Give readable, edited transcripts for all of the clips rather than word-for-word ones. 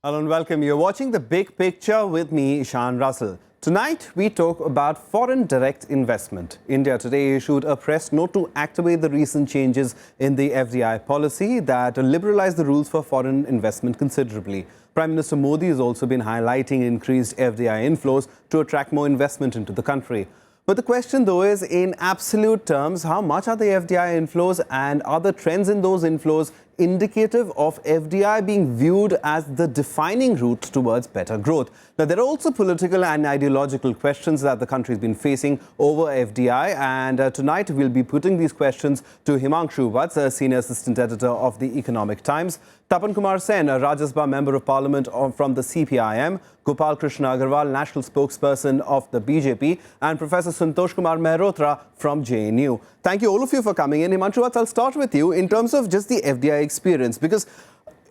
Hello and welcome. You're watching The Big Picture with me, Ishan Russell. Tonight, we talk about foreign direct investment. India today issued a press note to activate the recent changes in the FDI policy that liberalized the rules for foreign investment considerably. Prime Minister Modi has also been highlighting increased FDI inflows to attract more investment into the country. But the question, though, is in absolute terms, how much are the FDI inflows and are the trends in those inflows indicative of FDI being viewed as the defining route towards better growth? Now, there are also political and ideological questions that the country has been facing over FDI. And tonight, we'll be putting these questions to Himangshu, a senior assistant editor of the Economic Times, Tapan Kumar Sen, a Rajya Sabha member of parliament from the CPIM, Gopal Krishna Agarwal, national spokesperson of the BJP, and Professor Santosh Mehrotra from JNU. Thank you all of you for coming in. Himangshu, I'll start with you in terms of just the FDI experience, because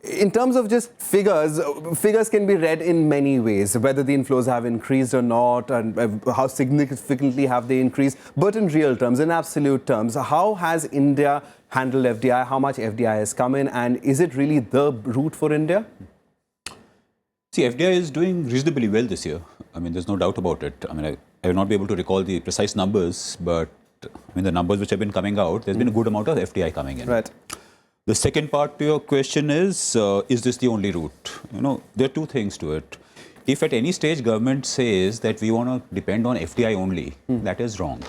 in terms of just figures can be read in many ways, whether the inflows have increased or not, and how significantly have they increased. But in real terms, in absolute terms, how has India handled FDI? How much FDI has come in? And is it really the route for India? See, FDI is doing reasonably well this year. I mean, there's no doubt about it. I mean, I will not be able to recall the precise numbers, but I mean, the numbers which have been coming out, there's been a good amount of FDI coming in. Right. The second part to your question is this the only route? You know, there are two things to it. If at any stage government says that we want to depend on FDI only, that is wrong.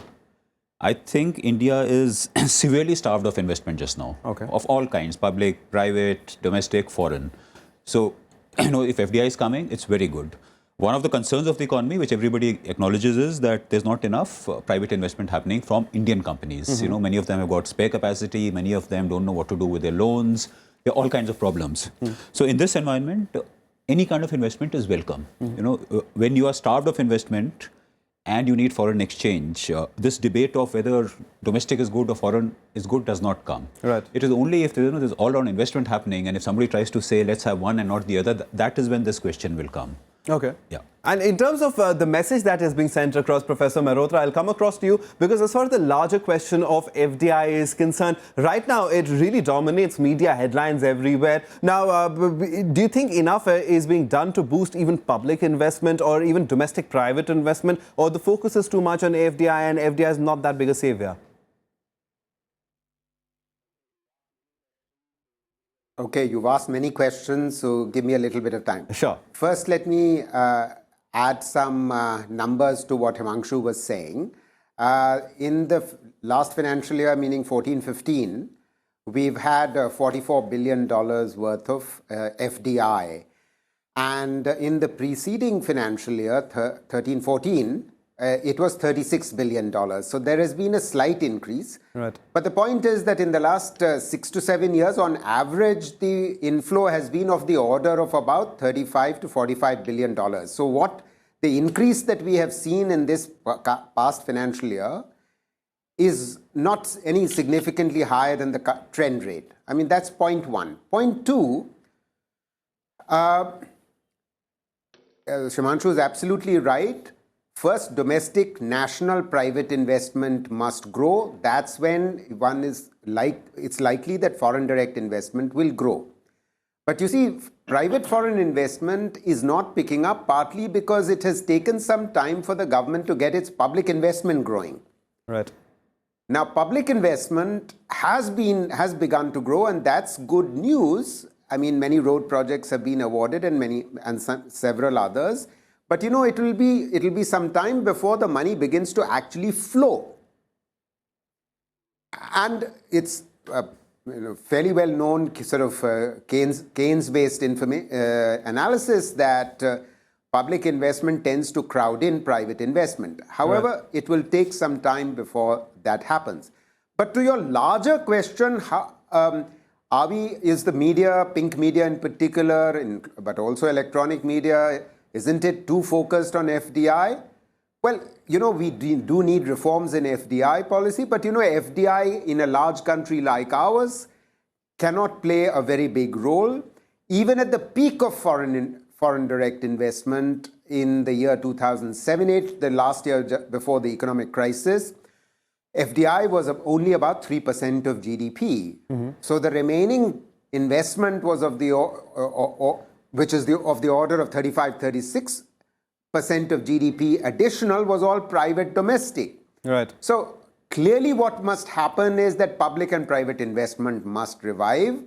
I think India is severely starved of investment just now, of all kinds, public, private, domestic, foreign. So, you know, if FDI is coming, it's very good. One of the concerns of the economy, which everybody acknowledges, is that there's not enough private investment happening from Indian companies. You know, many of them have got spare capacity. Many of them don't know what to do with their loans. There are all kinds of problems. So in this environment, any kind of investment is welcome. You know, when you are starved of investment and you need foreign exchange, this debate of whether domestic is good or foreign is good does not come. Right. It is only if there's all-round investment happening, and if somebody tries to say, let's have one and not the other, that is when this question will come. Okay. Yeah. And in terms of the message that is being sent across, Professor Mehrotra, I'll come across to you, because as far as the larger question of FDI is concerned, right now it really dominates media headlines everywhere. Now, do you think enough is being done to boost even public investment or even domestic private investment, or the focus is too much on FDI and FDI is not that big a savior? Okay, you've asked many questions, so give me a little bit of time. Sure. First, let me add some numbers to what Himangshu was saying. In the last financial year, meaning 14-15, we've had $44 billion worth of FDI. And in the preceding financial year, 13-14, it was $36 billion. So there has been a slight increase. Right. But the point is that in the last 6 to 7 years, on average, the inflow has been of the order of about $35 to $45 billion. So what the increase that we have seen in this past financial year is not any significantly higher than the trend rate. I mean, that's point one. Point two, Himangshu is absolutely right. First, domestic national private investment must grow. That's when it's likely that foreign direct investment will grow. But you see, private foreign investment is not picking up, partly because it has taken some time for the government to get its public investment growing. Right. Now, public investment has begun to grow, and that's good news. I mean, many road projects have been awarded and several others. But you know, it'll be some time before the money begins to actually flow. And it's fairly well known sort of Keynes-based analysis that public investment tends to crowd in private investment. However, it will take some time before that happens. But to your larger question, is the media, pink media in particular, but also electronic media, isn't it too focused on FDI? Well, you know, we do need reforms in FDI policy, but you know, FDI in a large country like ours cannot play a very big role. Even at the peak of foreign direct investment in the year 2007-8, the last year before the economic crisis, FDI was only about 3% of GDP. So the remaining investment was of the which is of the order of 35-36% of GDP additional, was all private domestic. Right. So clearly what must happen is that public and private investment must revive,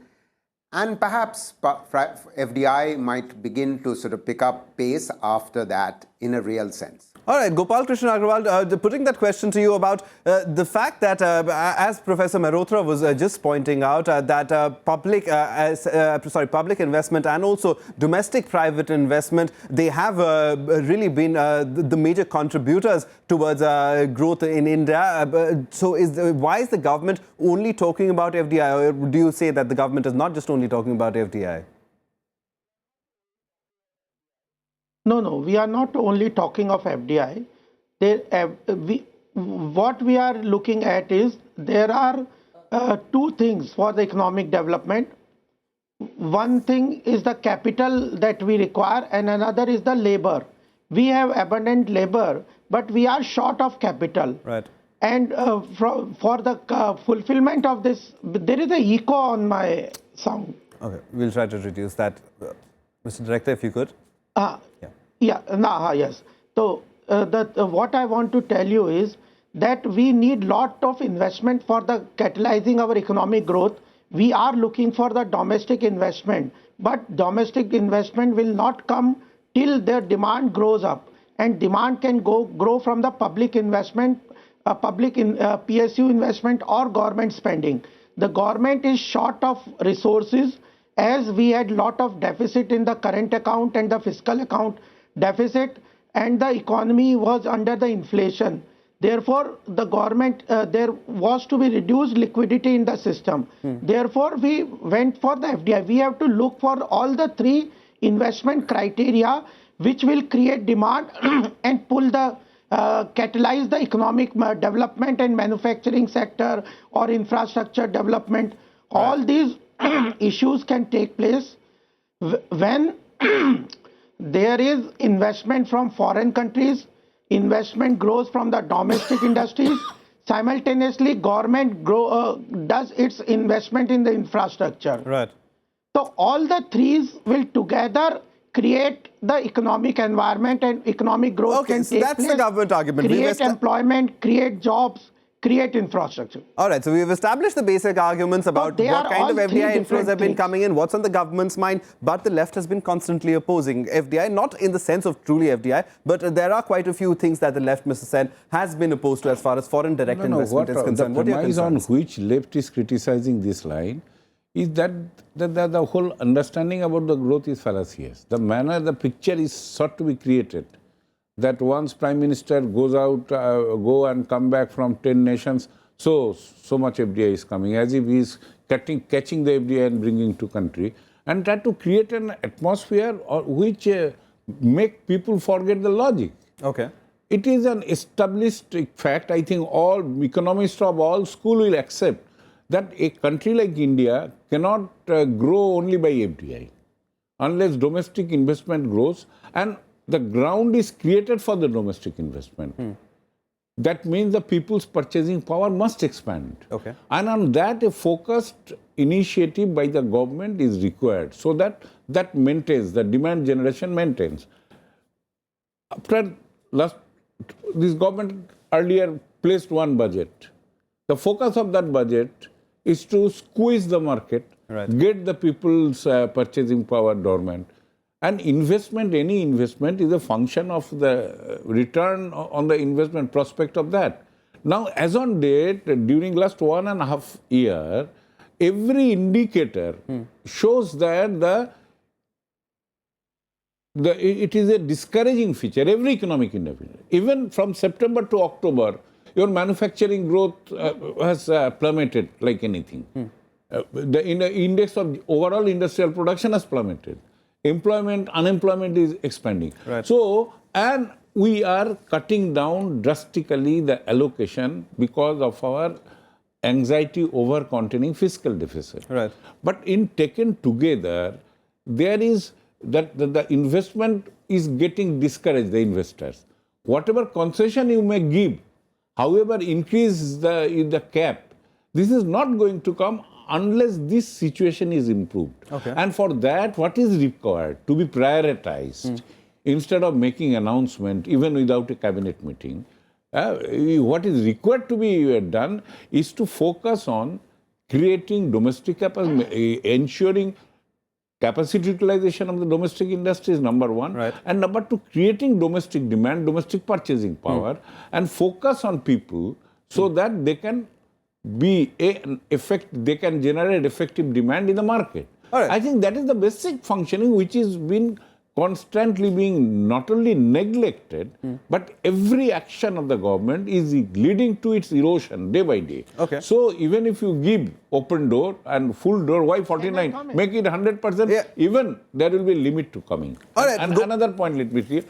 and perhaps FDI might begin to sort of pick up pace after that in a real sense. All right, Gopal, Krishna, Agarwal, putting that question to you about the fact that, as Professor Mehrotra was just pointing out, that public investment and also domestic private investment, they have really been the major contributors towards growth in India. So why is the government only talking about FDI, or do you say that the government is not just only talking about FDI? No, we are not only talking of FDI. What we are looking at is there are two things for the economic development. One thing is the capital that we require, and another is the labor. We have abundant labor, but we are short of capital. Right. And for the fulfillment of this, there is an echo on my sound. Okay, we'll try to reduce that. Mr. Director, if you could. Yes. So what I want to tell you is that we need lot of investment for the catalyzing our economic growth. We are looking for the domestic investment, but domestic investment will not come till the demand grows up, and demand can grow from the public investment, PSU investment or government spending. The government is short of resources, as we had lot of deficit in the current account and the fiscal account deficit, and the economy was under the inflation. Therefore, the government, there was to be reduced liquidity in the system. Therefore, we went for the FDI. We have to look for all the three investment criteria which will create demand and pull the catalyze the economic development and manufacturing sector or infrastructure development. All these issues can take place when there is investment from foreign countries, investment grows from the domestic industries, simultaneously government does its investment in the infrastructure. Right. So all the threes will together create the economic environment, and economic growth can take that's place. the government argument. Create employment, create jobs, create infrastructure. All right, so we've established the basic arguments about what kind of FDI inflows have been coming in, what's on the government's mind, but the left has been constantly opposing FDI, not in the sense of truly FDI, but there are quite a few things that the left, Mr. Sen, has been opposed to as far as foreign direct investment is concerned. The premise on which left is criticizing this line is that the whole understanding about the growth is fallacious. The manner, the picture is sought to be created, that once Prime Minister goes out, go and come back from 10 nations, so much FDI is coming, as if he is catching the FDI and bringing to country, and try to create an atmosphere which make people forget the logic. Okay. It is an established fact. I think all economists of all school will accept that a country like India cannot grow only by FDI unless domestic investment grows, and the ground is created for the domestic investment. That means the people's purchasing power must expand. Okay. And on that, a focused initiative by the government is required, so that maintains, the demand generation maintains. After this government earlier placed one budget. The focus of that budget is to squeeze the market, get the people's purchasing power dormant. And investment, any investment, is a function of the return on the investment prospect of that. Now, as on date, during last 1.5 years, every indicator shows that it is a discouraging feature, every economic indicator. Even from September to October, your manufacturing growth has plummeted like anything. The index of overall industrial production has plummeted. Unemployment is expanding. Right. So, and we are cutting down drastically the allocation because of our anxiety over containing fiscal deficit. Right. But in taken together, there is that the investment is getting discouraged, the investors. Whatever concession you may give, however increase the cap, this is not going to come unless this situation is improved. Okay. And for that, what is required to be prioritized instead of making announcement even without a cabinet meeting? What is required to be done is to focus on creating domestic capacity, ensuring capacity utilization of the domestic industry is number one. Right. And number two, creating domestic demand, domestic purchasing power, and focus on people so that they can they can generate effective demand in the market. All right. I think that is the basic functioning which is been constantly being not only neglected, but every action of the government is leading to its erosion day by day. Okay. So even if you give open door and full door, why 49? Make it 100%, Yeah. even there will be a limit to coming. All right, And another point, let me say,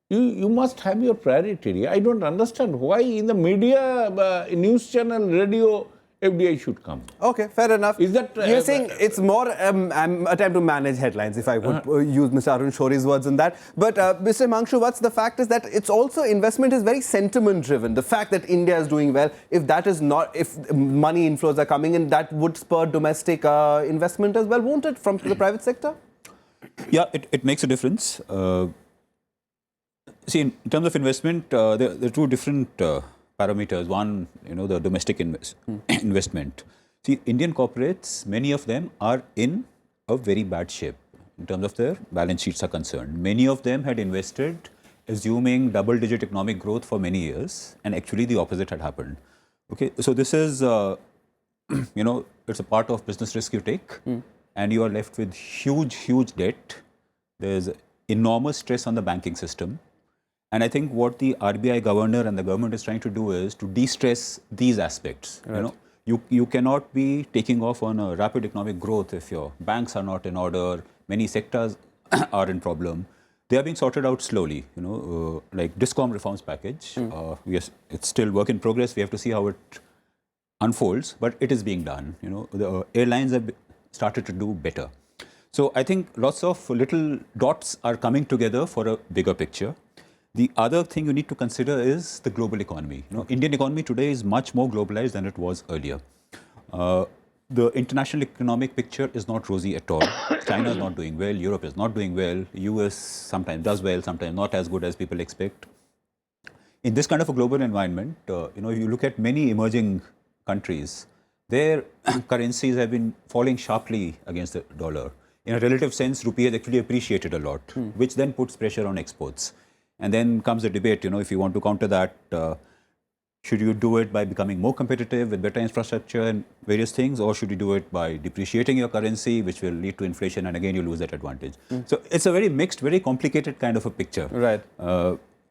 you must have your priority. I don't understand why in the media, news channel, radio, FDI should come. Okay, fair enough. Is that, You're saying it's more attempt to manage headlines, if I would use Mr. Arun Shori's words in that. But Mr. Himangshu, what's the fact is that it's also investment is very sentiment driven. The fact that India is doing well, if that is not, if money inflows are coming in, that would spur domestic investment as well, won't it, from the private sector? Yeah, it makes a difference. See, in terms of investment, there are two different parameters. One, the domestic investment. See, Indian corporates, many of them are in a very bad shape in terms of their balance sheets are concerned. Many of them had invested assuming double-digit economic growth for many years, and actually the opposite had happened. Okay, so this is, it's a part of business risk you take, and you are left with huge debt. There's enormous stress on the banking system. And I think what the RBI governor and the government is trying to do is to de-stress these aspects. Right. You cannot be taking off on a rapid economic growth if your banks are not in order, many sectors are in problem. They are being sorted out slowly, like Discom reforms package. Yes, it's still work in progress. We have to see how it unfolds, but it is being done. The airlines have started to do better. So I think lots of little dots are coming together for a bigger picture. The other thing you need to consider is the global economy. Indian economy today is much more globalized than it was earlier. The international economic picture is not rosy at all. China is not doing well. Europe is not doing well. US sometimes does well, sometimes not as good as people expect. In this kind of a global environment, if you look at many emerging countries, their currencies have been falling sharply against the dollar. In a relative sense, rupee has actually appreciated a lot, which then puts pressure on exports. And then comes the debate, if you want to counter that, should you do it by becoming more competitive with better infrastructure and various things, or should you do it by depreciating your currency, which will lead to inflation, and again you lose that advantage. So it's a very mixed, very complicated kind of a picture. Right.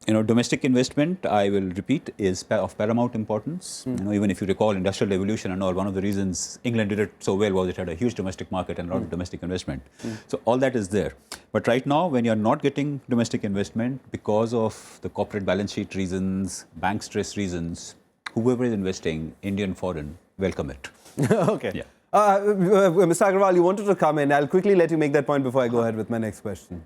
Domestic investment, I will repeat, is of paramount importance. Even if you recall industrial revolution and all, one of the reasons England did it so well was it had a huge domestic market and a lot of domestic investment. So all that is there. But right now, when you're not getting domestic investment because of the corporate balance sheet reasons, bank stress reasons, whoever is investing, Indian, foreign, welcome it. Okay. Yeah. Mr. Agarwal, you wanted to come in. I'll quickly let you make that point before I go ahead with my next question.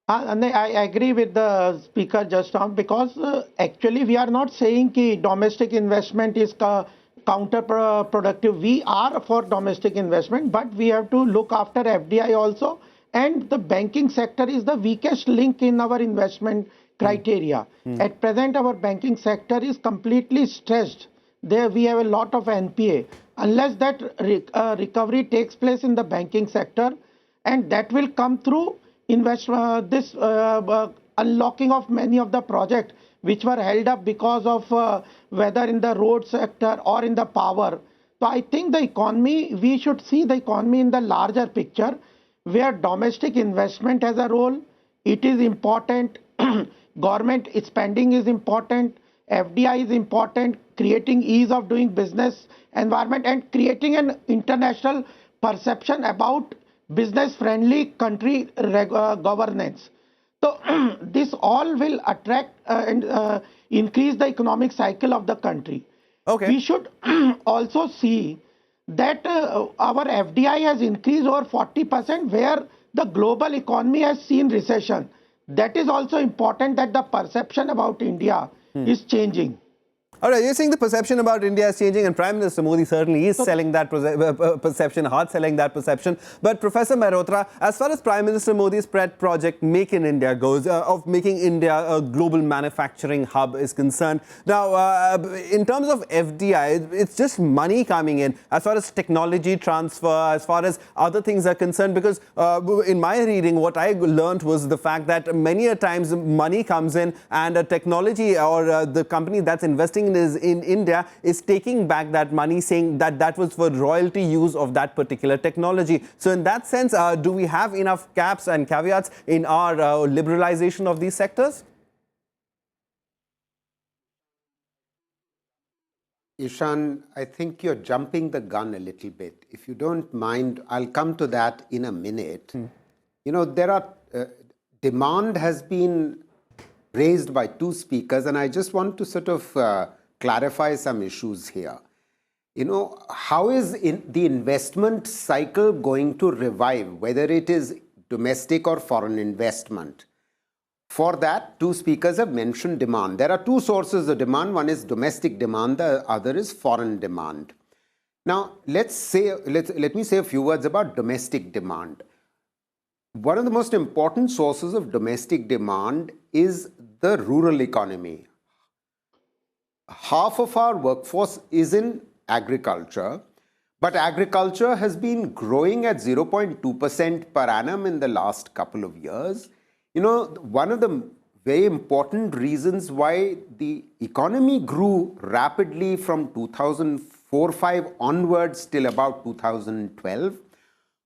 And I agree with the speaker just now, because actually we are not saying that domestic investment is counterproductive. We are for domestic investment, but we have to look after FDI also. And the banking sector is the weakest link in our investment criteria. At present, our banking sector is completely stressed. There we have a lot of NPA. Unless that recovery takes place in the banking sector, and that will come through unlocking of many of the projects which were held up because of whether in the road sector or in the power. So I think the economy, we should see the economy in the larger picture, where domestic investment has a role. It is important. Government spending is important. FDI is important. Creating ease of doing business environment and creating an international perception about business-friendly country governance. So this all will attract and increase the economic cycle of the country. Okay. We should also see that our FDI has increased over 40%, where the global economy has seen recession. That is also important, that the perception about India is changing. All right, you're saying the perception about India is changing, and Prime Minister Modi certainly is selling that perception, hard selling that perception. But Professor Mehrotra, as far as Prime Minister Modi's pet project Make in India goes, of making India a global manufacturing hub is concerned, now in terms of FDI, it's just money coming in. As far as technology transfer, as far as other things are concerned, because in my reading, what I learned was the fact that many a times money comes in and a technology or the company that's investing in India is taking back that money, saying that that was for royalty use of that particular technology. So in that sense, do we have enough caps and caveats in our liberalization of these sectors? Ishan, I think you're jumping the gun a little bit. If you don't mind, I'll come to that in a minute. You know, there are demand has been raised by two speakers, and I just want to sort of clarify some issues here. You know, how is the investment cycle going to revive, whether it is domestic or foreign investment? For that, two speakers have mentioned demand. There are two sources of demand. One is domestic demand, the other is foreign demand. Now, let me say a few words about domestic demand. One of the most important sources of domestic demand is the rural economy. Half of our workforce is in agriculture, but agriculture has been growing at 0.2% per annum in the last couple of years. You know, one of the very important reasons why the economy grew rapidly from 2004-05 onwards till about 2012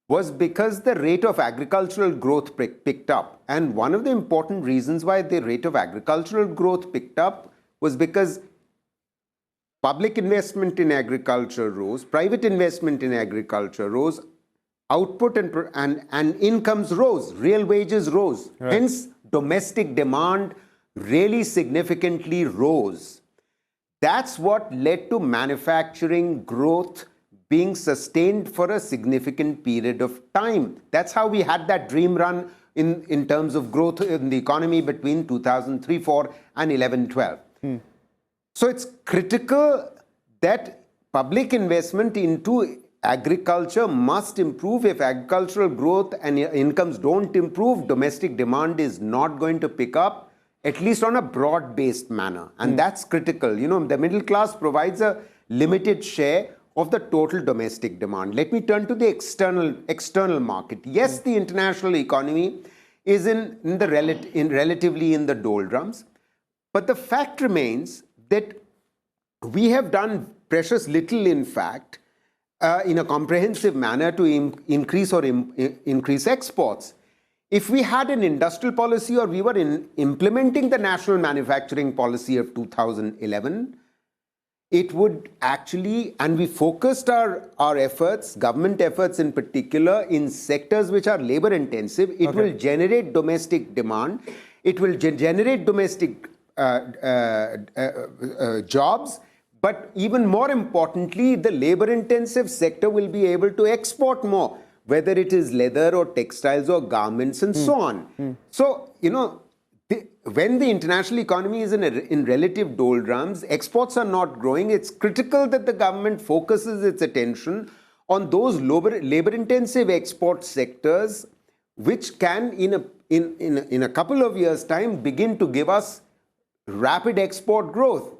was because the rate of agricultural growth picked up. And one of the important reasons why the rate of agricultural growth picked up was because public investment in agriculture rose, private investment in agriculture rose, output and incomes rose, real wages rose. Right. Hence, domestic demand really significantly rose. That's what led to manufacturing growth being sustained for a significant period of time. That's how we had that dream run in terms of growth in the economy between 2003-04 and 11-12. So it's critical that public investment into agriculture must improve. If agricultural growth and incomes don't improve, domestic demand is not going to pick up, at least on a broad-based manner. And that's critical. You know, the middle class provides a limited share of the total domestic demand. Let me turn to the external market. Yes, the international economy is relatively in the doldrums, but the fact remains that we have done precious little, in fact, in a comprehensive manner to increase exports. If we had an industrial policy, or we were implementing the national manufacturing policy of 2011, it would actually, and we focused our efforts, government efforts in particular, in sectors which are labor intensive, it will generate domestic demand, it will generate domestic jobs, but even more importantly, the labor intensive sector will be able to export more, whether it is leather or textiles or garments and so on. So, you know, when the international economy is in relative doldrums, exports are not growing. It's critical that the government focuses its attention on those labor-intensive export sectors, which can, in a couple of years' time, begin to give us rapid export growth.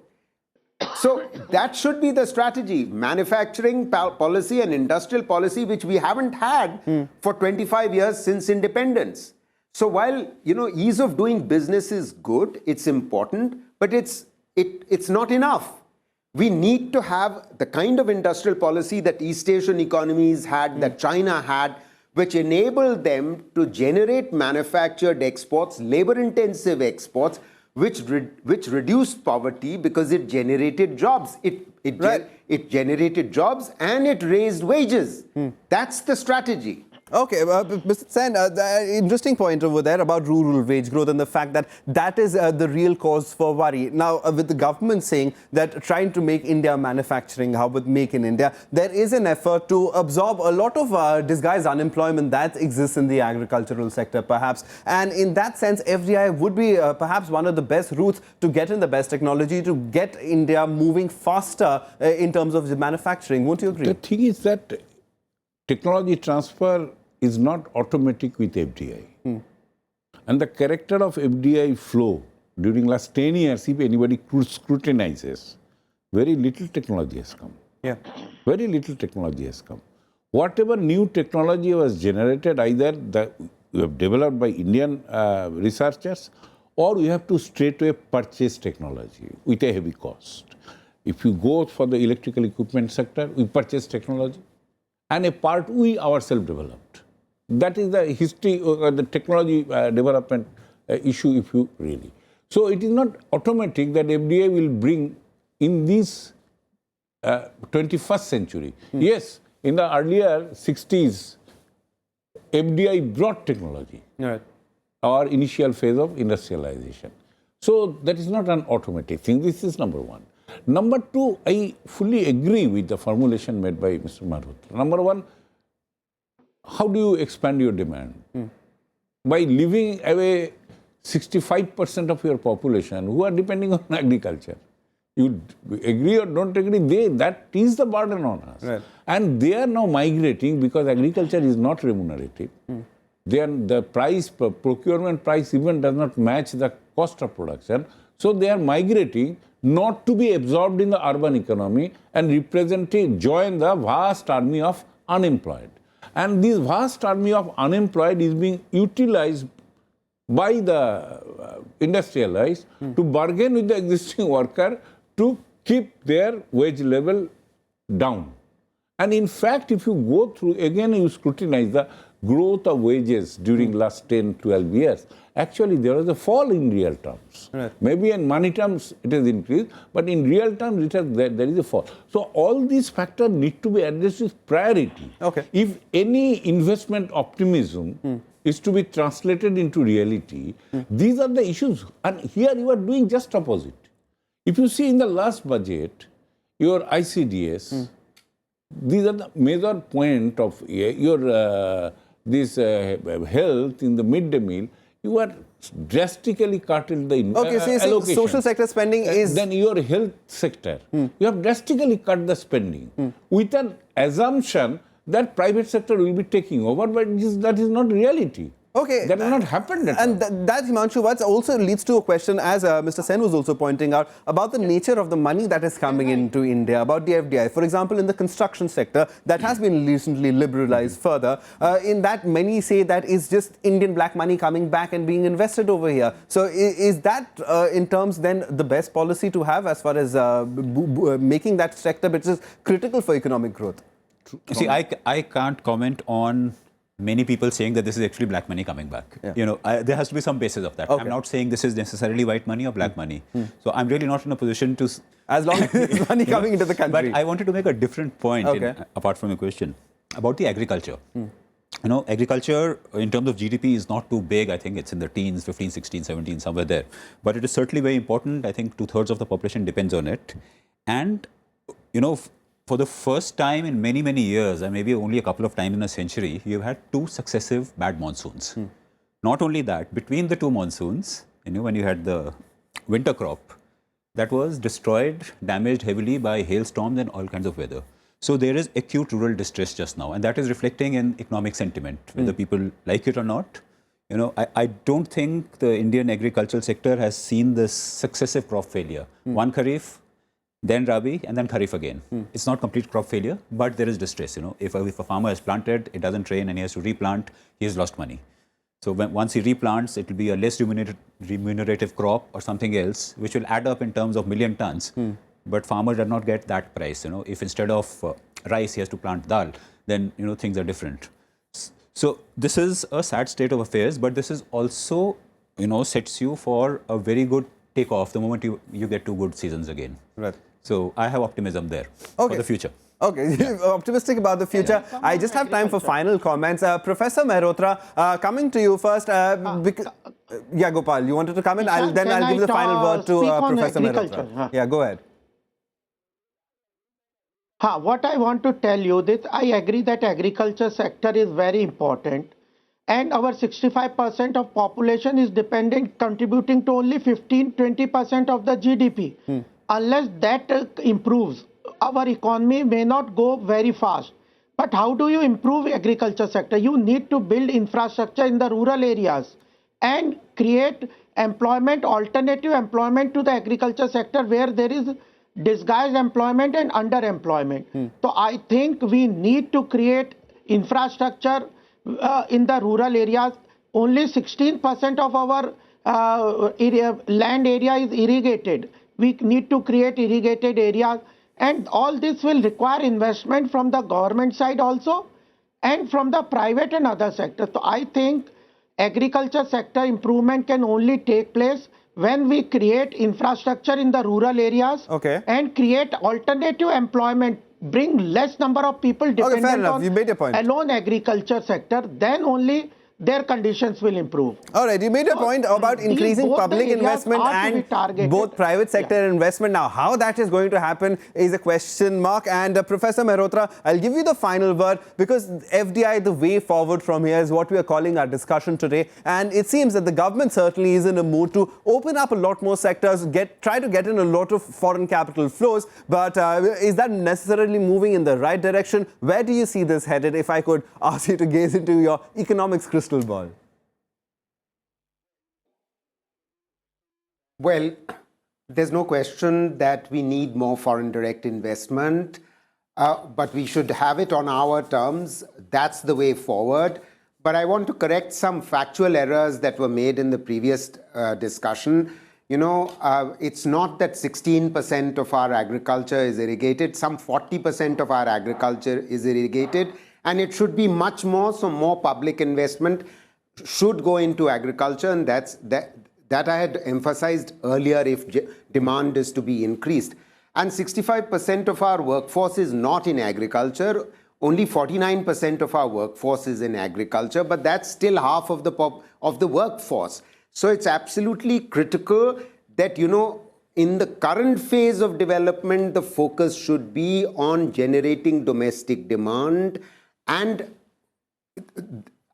So that should be the strategy: manufacturing policy and industrial policy, which we haven't had for 25 years since independence. So while, you know, ease of doing business is good, it's important, but it's not enough. We need to have the kind of industrial policy that East Asian economies had, that China had, which enabled them to generate manufactured exports, labor-intensive exports, which reduced poverty because it generated jobs. It generated jobs and it raised wages. That's the strategy. Okay, Mr. Sen, the interesting point over there about rural wage growth and the fact that that is the real cause for worry. Now, with the government saying that trying to make India a manufacturing hub with Make in India, there is an effort to absorb a lot of disguised unemployment that exists in the agricultural sector, perhaps. And in that sense, FDI would be perhaps one of the best routes to get in the best technology to get India moving faster in terms of the manufacturing. Won't you agree? The thing is that technology transfer is not automatic with FDI. And the character of FDI flow during last 10 years, if anybody scrutinizes, very little technology has come. Yeah. Very little technology has come. Whatever new technology was generated, either you have developed by Indian researchers, or you have to straightaway purchase technology with a heavy cost. If you go for the electrical equipment sector, we purchase technology. And a part we ourselves developed. That is the history of the technology development issue, if you really. So it is not automatic that FDI will bring in this 21st century. Yes, in the earlier 60s, FDI brought technology, Right. our initial phase of industrialization. So that is not an automatic thing. This is number one. Number two, I fully agree with the formulation made by Mr. Mehrotra. Number one, how do you expand your demand? By leaving away 65% of your population who are depending on agriculture. You agree or don't agree, that is the burden on us. Right. And they are now migrating because agriculture is not remunerative. The price, procurement price even does not match the cost of production. So they are migrating not to be absorbed in the urban economy and join the vast army of unemployed. And this vast army of unemployed is being utilized by the industrialized to bargain with the existing worker to keep their wage level down. And in fact, if you go through, again you scrutinize the growth of wages during last 10, 12 years, actually there was a fall in real terms. Right. Maybe in money terms it has increased, but in real terms there is a fall. So all these factors need to be addressed with priority. Okay. If any investment optimism is to be translated into reality, these are the issues. And here you are doing just opposite. If you see in the last budget, your ICDS, these are the major point of your health in the midday meal. You are drastically curtailed the Okay, so you're saying allocation. social sector spending is... Then your health sector, you have drastically cut the spending with an assumption that private sector will be taking over, but that is not reality. Okay. That has not happened at all. And that, Himangshu, what also leads to a question, as Mr. Sen was also pointing out, about the nature of the money that is coming into India, about the FDI. For example, in the construction sector, that has been recently liberalized further. In that, many say that is just Indian black money coming back and being invested over here. So is that, in terms then, the best policy to have as far as making that sector, which is critical for economic growth? See, I can't comment on many people saying that this is actually black money coming back. Yeah. You know, there has to be some basis of that. Okay. I'm not saying this is necessarily white money or black money. So I'm really not in a position to... As long as there's money coming into the country. But I wanted to make a different point, Okay. apart from your question, about the agriculture. You know, agriculture in terms of GDP is not too big. I think it's in the teens, 15, 16, 17, somewhere there. But it is certainly very important. I think 2/3 of the population depends on it. And, you know, for the first time in many, many years, and maybe only a couple of times in a century, you've had 2 successive bad monsoons. Not only that, between the 2 monsoons, you know, when you had the winter crop, that was destroyed, damaged heavily by hailstorms and all kinds of weather. So there is acute rural distress just now, and that is reflecting in economic sentiment, whether people like it or not. You know, I don't think the Indian agricultural sector has seen this successive crop failure. One Kharif, then Rabi, and then Kharif again. It's not complete crop failure, but there is distress. You know, if a farmer has planted, it doesn't rain, and he has to replant, he has lost money. So once he replants, it will be a less remunerative crop or something else, which will add up in terms of million tons. But farmer does not get that price. You know, if instead of rice he has to plant dal, then you know things are different. So this is a sad state of affairs, but this is also, you know, sets you for a very good takeoff the moment you get 2 good seasons again. Right. So I have optimism there for the future. Okay, optimistic about the future. Come I on, just have time for agriculture. final comments. Professor Mehrotra, coming to you first. Yeah, Gopal, you wanted to come in? Ishan, Then can I'll give the final word to speak on Professor agriculture? Mehrotra. Yeah, go ahead. What I want to tell you this, I agree that agriculture sector is very important, and our 65% of population is dependent, contributing to only 15-20% of the GDP. Unless that improves, our economy may not go very fast. But how do you improve agriculture sector? You need to build infrastructure in the rural areas and create employment, alternative employment to the agriculture sector where there is disguised employment and underemployment. So I think we need to create infrastructure in the rural areas. Only 16% of our land area is irrigated. We need to create irrigated areas, and all this will require investment from the government side also and from the private and other sectors. So I think agriculture sector improvement can only take place when we create infrastructure in the rural areas and create alternative employment, bring less number of people dependent on You made your point. alone agriculture sector, then only their conditions will improve. All right, you made a point about increasing public investment and both private sector investment. Now, how that is going to happen is a question mark. And Professor Mehrotra, I'll give you the final word, because FDI, the way forward from here, is what we are calling our discussion today. And it seems that the government certainly is in a mood to open up a lot more sectors, try to get in a lot of foreign capital flows. But is that necessarily moving in the right direction? Where do you see this headed? If I could ask you to gaze into your economics crystal ball. Well, there's no question that we need more foreign direct investment, but we should have it on our terms. That's the way forward. But I want to correct some factual errors that were made in the previous discussion. You know, it's not that 16% of our agriculture is irrigated. Some 40% of our agriculture is irrigated. And it should be much more, so more public investment should go into agriculture, and that I had emphasized earlier if demand is to be increased. And 65% of our workforce is not in agriculture. Only 49% of our workforce is in agriculture, but that's still half of the workforce. So it's absolutely critical that, you know, in the current phase of development, the focus should be on generating domestic demand. And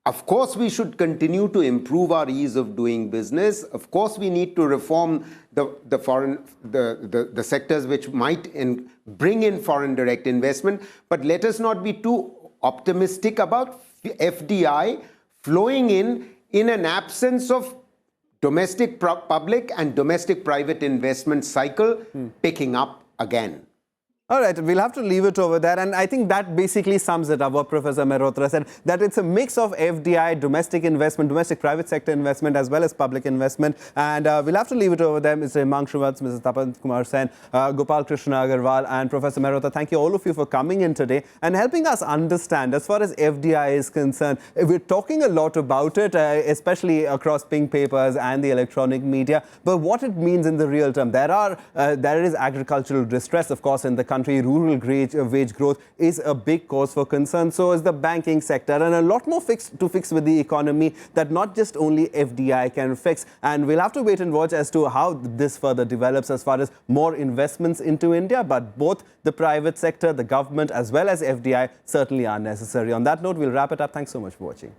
of course, we should continue to improve our ease of doing business. Of course, we need to reform the sectors which might bring in foreign direct investment. But let us not be too optimistic about FDI flowing in an absence of domestic public and domestic private investment cycle picking up again. All right, we'll have to leave it over there. And I think that basically sums it up, what Professor Mehrotra said, that it's a mix of FDI, domestic investment, domestic private sector investment, as well as public investment. And we'll have to leave it over there. Mr. Himangshu, Mrs. Tapan, Kumar Sen, Gopal, Krishna, Agarwal, and Professor Mehrotra. Thank you, all of you, for coming in today and helping us understand, as far as FDI is concerned. We're talking a lot about it, especially across pink papers and the electronic media. But what it means in the real term, there is agricultural distress, of course, in the country. Rural wage growth is a big cause for concern. So is the banking sector, and a lot more to fix with the economy that not just only FDI can fix. And we'll have to wait and watch as to how this further develops as far as more investments into India. But both the private sector, the government, as well as FDI certainly are necessary. On that note, we'll wrap it up. Thanks so much for watching.